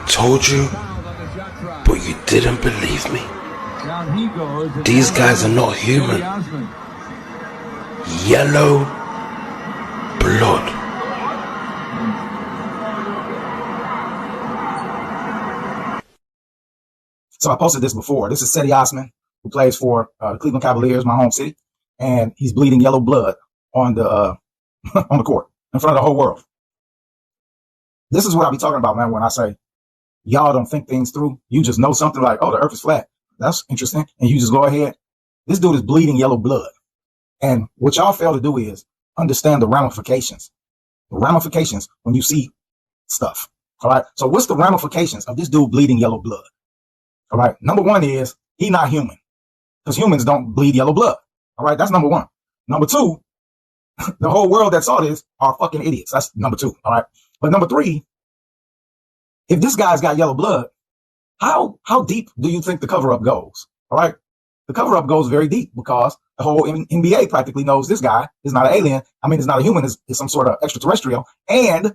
told you, but you didn't believe me. These guys are not human. Yellow blood. So I posted this before. This is Cedi Osman, who plays for the Cleveland Cavaliers, my home city, and he's bleeding yellow blood on the on the court in front of the whole world. This is what I be talking about, man, when I say y'all don't think things through. You just know something like, oh, the earth is flat. That's interesting. And you just go ahead. This dude is bleeding yellow blood. And what y'all fail to do is understand the ramifications. The ramifications when you see stuff. All right. So what's the ramifications of this dude bleeding yellow blood? All right. Number one is he not human, because humans don't bleed yellow blood. All right. That's number one. Number two, the whole world that saw this are fucking idiots. That's number two. All right. But number three, if this guy's got yellow blood, how deep do you think the cover up goes? All right. The cover up goes very deep, because the whole NBA practically knows this guy is not an alien. I mean, it's not a human. It's some sort of extraterrestrial. And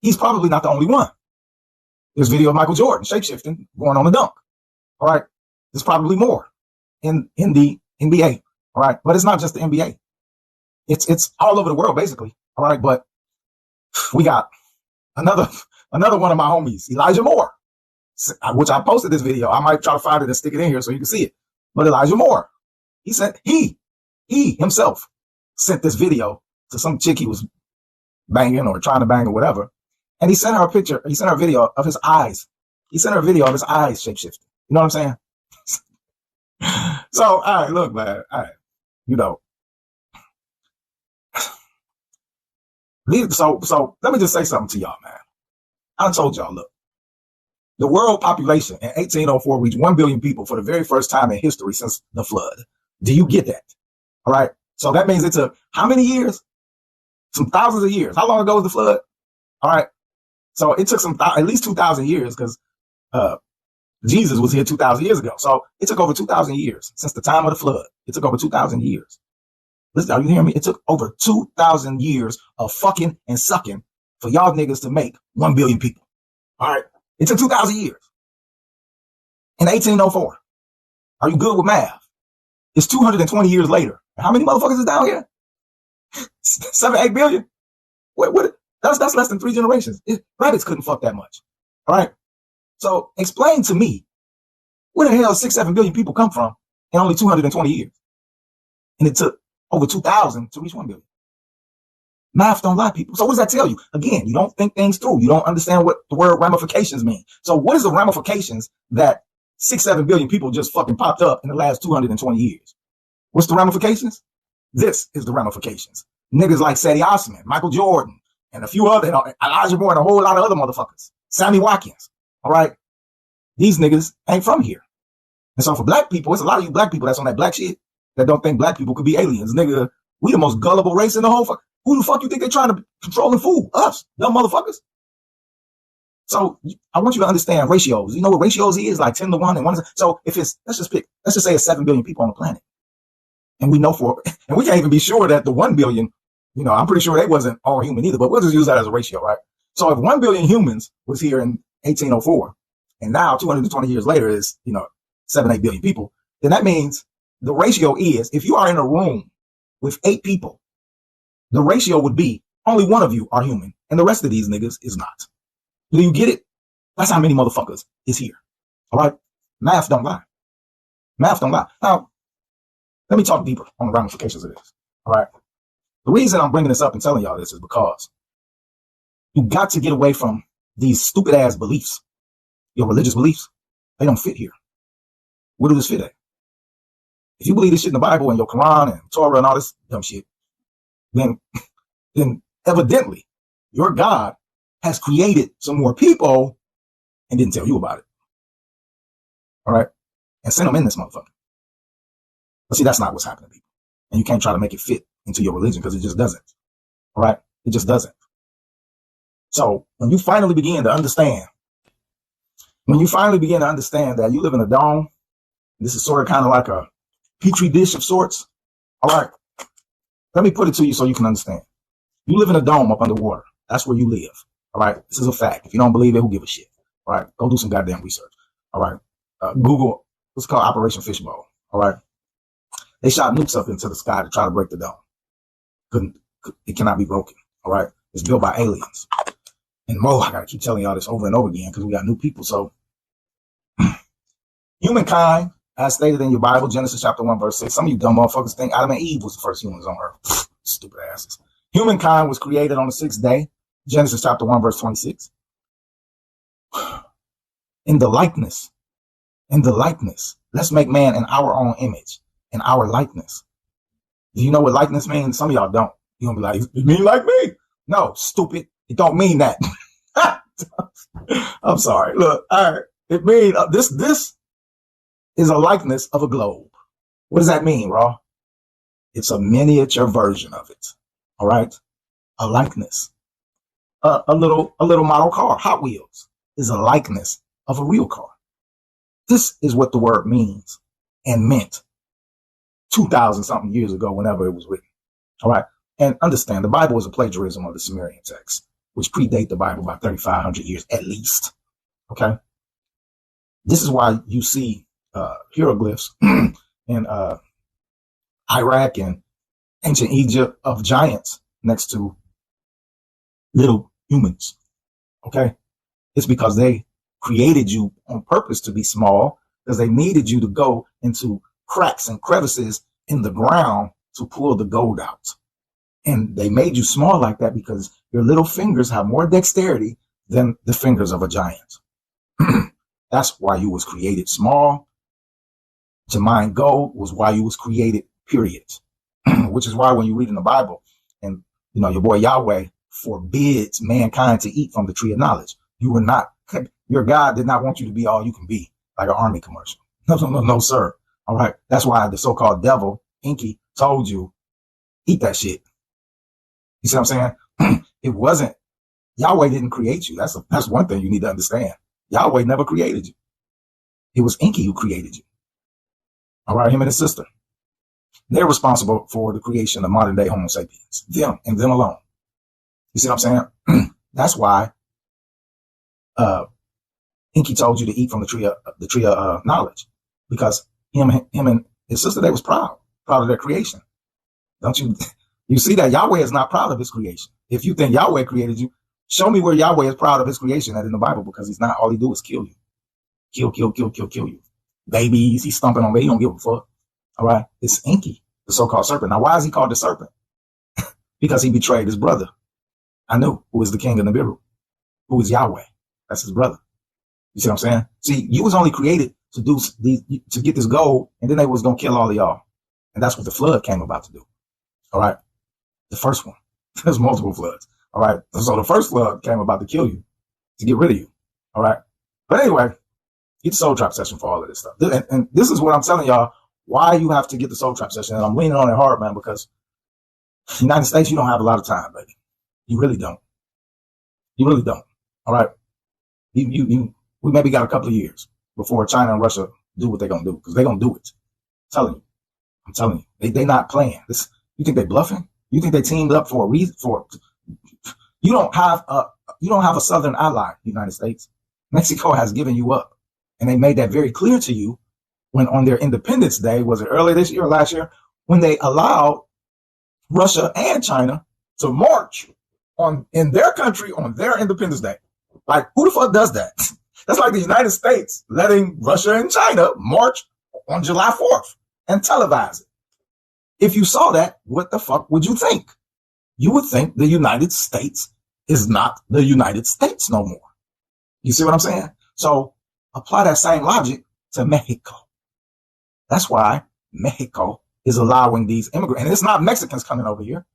he's probably not the only one. There's video of Michael Jordan shapeshifting, going on a dunk. All right. There's probably more in the NBA. All right. But it's not just the NBA. It's all over the world, basically. All right. But we got another one of my homies, Elijah Moore, which I posted this video. I might try to find it and stick it in here so you can see it. But Elijah Moore, he himself sent this video to some chick he was banging or trying to bang or whatever. And he sent her a picture. He sent her a video of his eyes. He sent her a video of his eyes shapeshifting. You know what I'm saying? So, all right, look, man. All right. You know. So let me just say something to y'all, man. I told y'all, look, the world population in 1804 reached 1 billion people for the very first time in history since the flood. Do you get that? All right. So that means it took how many years? Some thousands of years. How long ago was the flood? All right. So it took at least 2,000 years, because Jesus was here 2,000 years ago. So it took over 2,000 years since the time of the flood. It took over 2,000 years. Listen, are you hearing me? It took over 2,000 years of fucking and sucking for y'all niggas to make 1 billion people. All right. It took 2,000 years. In 1804. Are you good with math? It's 220 years later. How many motherfuckers is down here? 7, 8 billion? What? That's less than 3 generations. Rabbits couldn't fuck that much. All right. So explain to me, where the hell 6, 7 billion people come from in only 220 years? And it took over 2,000 to reach 1 billion. Math don't lie, people. So what does that tell you? Again, you don't think things through. You don't understand what the word ramifications mean. So what is the ramifications that 6, 7 billion people just fucking popped up in the last 220 years? What's the ramifications? This is the ramifications. Niggas like Cedi Osman, Michael Jordan, and a few other, Elijah Moore, and a whole lot of other motherfuckers. Sammy Watkins. All right. These niggas ain't from here. And so for black people, it's a lot of you black people that's on that black shit that don't think black people could be aliens. Nigga, we the most gullible race in the whole fuck. Who the fuck you think they're trying to control and fool? Us, dumb motherfuckers. So I want you to understand ratios. You know what ratios is? Like 10 to 1 and 1. So if it's, let's just say it's 7 billion people on the planet. And we know and we can't even be sure that the 1 billion, I'm pretty sure they wasn't all human either, but we'll just use that as a ratio, right? So if 1 billion humans was here in 1804, and now 220 years later is, 7, 8 billion people, then that means the ratio is, if you are in a room with 8 people, the ratio would be only one of you are human and the rest of these niggas is not. Do you get it? That's how many motherfuckers is here. All right. Math don't lie. Math don't lie. Now, let me talk deeper on the ramifications of this. All right. The reason I'm bringing this up and telling y'all this is because you got to get away from these stupid ass beliefs. Your religious beliefs, they don't fit here. Where do this fit at? If you believe this shit in the Bible and your Quran and Torah and all this dumb shit, then evidently your God has created some more people and didn't tell you about it. All right. And sent them in this motherfucker. But see, that's not what's happening, people. And you can't try to make it fit into your religion because it just doesn't. All right. It just doesn't. So when you finally begin to understand that you live in a dome, this is sort of kind of like a petri dish of sorts. All right. Let me put it to you so you can understand. You live in a dome up underwater. That's where you live. All right. This is a fact. If you don't believe it, who give a shit? All right, go do some goddamn research. All right, Google what's called Operation Fishbowl. All right, they shot nukes up into the sky to try to break the dome. It cannot be broken. All right, it's built by aliens. And I gotta keep telling y'all this over and over again because we got new people. So, humankind, as stated in your Bible, Genesis chapter 1, verse 6. Some of you dumb motherfuckers think Adam and Eve was the first humans on earth. Stupid asses. Humankind was created on the sixth day, Genesis chapter 1, verse 26. In the likeness. Let's make man in our own image, in our likeness. Do you know what likeness means? Some of y'all don't. You're gonna be like, it mean like me? No, stupid. It don't mean that. I'm sorry. Look, all right. It means this is a likeness of a globe. What does that mean, Raw? It's a miniature version of it. All right. A likeness. A little model car, Hot Wheels, is a likeness of a real car. This is what the word means and meant 2,000 something years ago, whenever it was written. All right. And understand, the Bible is a plagiarism of the Sumerian text, which predate the Bible by 3,500 years at least. Okay. This is why you see hieroglyphs in Iraq and ancient Egypt of giants next to little humans. Okay. It's because they created you on purpose to be small, because they needed you to go into cracks and crevices in the ground to pull the gold out. And they made you small like that because your little fingers have more dexterity than the fingers of a giant. That's why you was created small. To mine gold was why you was created, period. Which is why when you read in the Bible and, your boy Yahweh forbids mankind to eat from the tree of knowledge. Your God did not want you to be all you can be, like an army commercial. No, sir. All right. That's why the so-called devil, Inky, told you, eat that shit. You see what I'm saying? It wasn't, Yahweh didn't create you. That's one thing you need to understand. Yahweh never created you. It was Inky who created you. All right, him and his sister. They're responsible for the creation of modern day Homo sapiens. Them and them alone. You see what I'm saying? That's why Inky told you to eat from the tree of knowledge, because him and his sister, they was proud of their creation. Don't you? You see that Yahweh is not proud of his creation. If you think Yahweh created you, show me where Yahweh is proud of his creation that in the Bible, because he's not. All he do is kill you. Kill you. Babies, he's stomping on babies. He don't give a fuck. All right. It's Inky, the so-called serpent. Now, why is he called the serpent? Because he betrayed his brother, Anu, who is the king of Nibiru, who is Yahweh. That's his brother. You see what I'm saying? See, you was only created to get this gold, and then they was going to kill all of y'all. And that's what the flood came about to do. All right. The first one. There's multiple floods. All right. So the first flood came about to kill you, to get rid of you. All right. But anyway, get the Soul Trap session for all of this stuff. And this is what I'm telling y'all, why you have to get the Soul Trap session. And I'm leaning on it hard, man, because the United States, you don't have a lot of time, baby. You really don't. All right. We maybe got a couple of years before China and Russia do what they're going to do, because they're going to do it. I'm telling you, they not playing this. You think they bluffing? You think they teamed up for a reason? You don't have a southern ally, United States. Mexico has given you up, and they made that very clear to you when on their Independence Day, was it earlier this year or last year, when they allowed Russia and China to march in their country on their Independence Day. Like, who the fuck does that? That's like the United States letting Russia and China march on July 4th and televise it. If you saw that, what the fuck would you think? You would think the United States is not the United States no more. You see what I'm saying? So apply that same logic to Mexico. That's why Mexico is allowing these immigrants. And it's not Mexicans coming over here.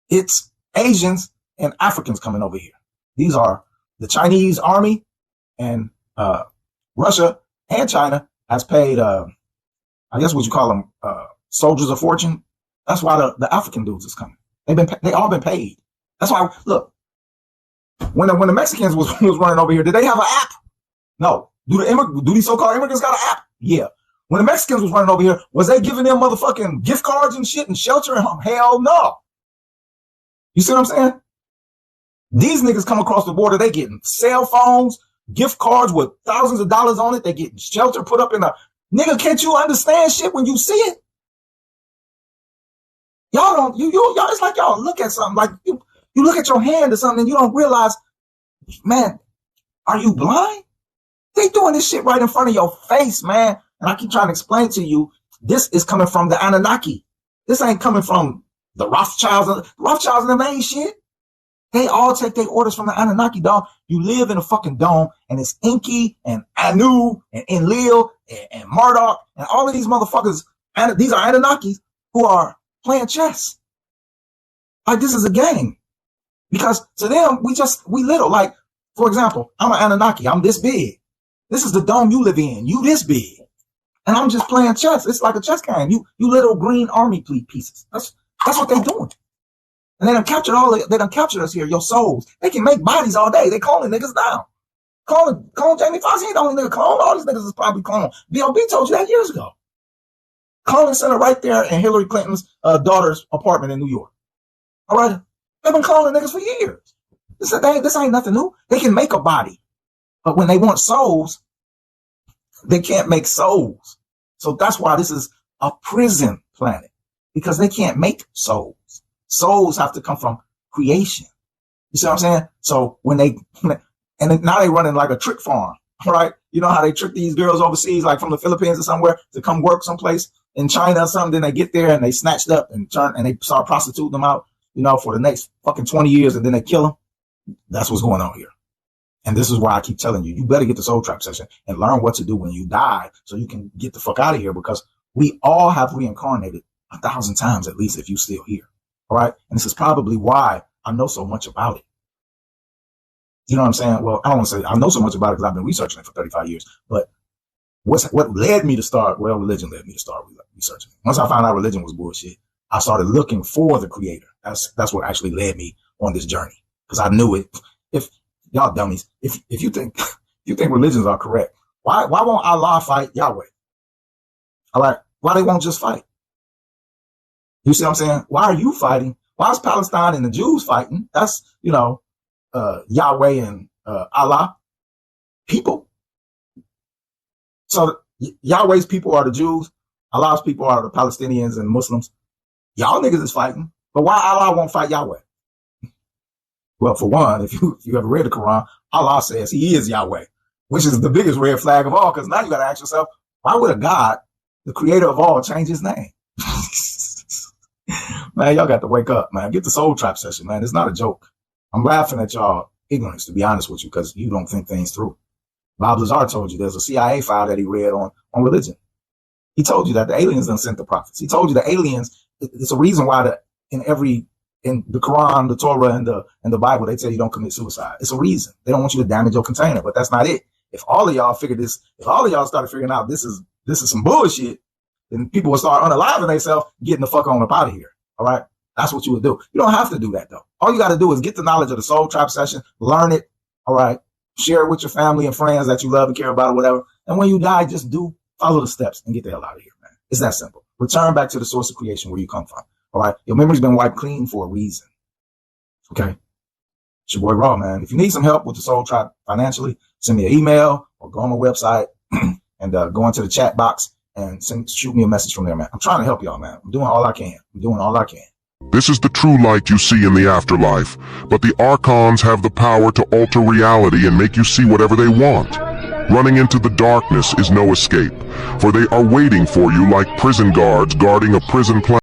It's Asians and Africans coming over here. These are the Chinese army, and Russia and China has paid, I guess what you call them, soldiers of fortune. That's why the African dudes is coming. They all been paid. That's why, look, when the Mexicans was running over here, did they have an app? No. Do these so-called immigrants got an app? Yeah. When the Mexicans was running over here, was they giving them motherfucking gift cards and shit and shelter? Hell no. You see what I'm saying? These niggas come across the border, they getting cell phones, gift cards with thousands of dollars on it. They get shelter put up in a nigga. Can't you understand shit when you see it? Y'all don't. Y'all. It's like y'all look at something like you look at your hand or something and you don't realize, man, are you blind? They doing this shit right in front of your face, man. And I keep trying to explain to you, this is coming from the Anunnaki. This ain't coming from the Rothschilds. The Rothschilds and them ain't shit. They all take their orders from the Anunnaki, dog. You live in a fucking dome, and it's Enki and Anu and Enlil and Marduk and all of these motherfuckers. And these are Anunnakis who are playing chess. Like, this is a game. Because to them, we little. Like, for example, I'm an Anunnaki. I'm this big. This is the dome you live in. You this big. And I'm just playing chess. It's like a chess game. You little green army pieces. That's what they doing. And they done captured us here, your souls. They can make bodies all day. They calling niggas down. Calling Jamie Foxx, he ain't the only nigga clone. All these niggas is probably clone. B.O.B. told you that years ago. Calling center right there in Hillary Clinton's daughter's apartment in New York. All right? They've been calling niggas for years. This ain't nothing new. They can make a body. But when they want souls, they can't make souls. So that's why this is a prison planet. Because they can't make souls. Souls have to come from creation. You see what I'm saying? So when and now they running like a trick farm, right? You know how they trick these girls overseas, like from the Philippines or somewhere, to come work someplace in China or something. Then they get there and they snatched up and they start prostituting them out, for the next fucking 20 years, and then they kill them. That's what's going on here. And this is why I keep telling you, you better get the Soul Trap session and learn what to do when you die so you can get the fuck out of here, because we all have reincarnated 1,000 times at least if you're still here. All right. And this is probably why I know so much about it. You know what I'm saying? Well, I don't want to say I know so much about it because I've been researching it for 35 years. But what led me to start? Well, religion led me to start researching it. Once I found out religion was bullshit, I started looking for the creator. That's what actually led me on this journey, because I knew it. If y'all dummies, if you think religions are correct, why won't Allah fight Yahweh? All right. Why they won't just fight? You see what I'm saying? Why are you fighting? Why is Palestine and the Jews fighting? That's, Yahweh and Allah people. So Yahweh's people are the Jews. Allah's people are the Palestinians and Muslims. Y'all niggas is fighting. But why Allah won't fight Yahweh? Well, for one, if you ever read the Quran, Allah says he is Yahweh, which is the biggest red flag of all, because now you got to ask yourself, why would a God, the creator of all, change his name? Man, y'all got to wake up, man. Get the Soul Trap session, man. It's not a joke. I'm laughing at y'all ignorance, to be honest with you, because you don't think things through. Bob Lazar told you there's a CIA file that he read on religion. He told you that the aliens done sent the prophets. He told you the aliens, it's a reason why in the Quran, the Torah, and the Bible, they tell you don't commit suicide. It's a reason. They don't want you to damage your container, but that's not it. If all of y'all started figuring out this is some bullshit, then people will start unaliving themselves, getting the fuck on up out of here. All right. That's what you would do. You don't have to do that though. All you got to do is get the knowledge of the Soul Trap session, learn it. All right. Share it with your family and friends that you love and care about or whatever. And when you die, just follow the steps and get the hell out of here, man. It's that simple. Return back to the source of creation where you come from. All right. Your memory's been wiped clean for a reason. Okay. It's your boy Raw, man. If you need some help with the Soul Trap financially, send me an email or go on my website and go into the chat box and shoot me a message from there, man. I'm trying to help y'all, man. I'm doing all I can. This is the true light you see in the afterlife, but the Archons have the power to alter reality and make you see whatever they want. Running into the darkness is no escape, for they are waiting for you like prison guards guarding a prison planet.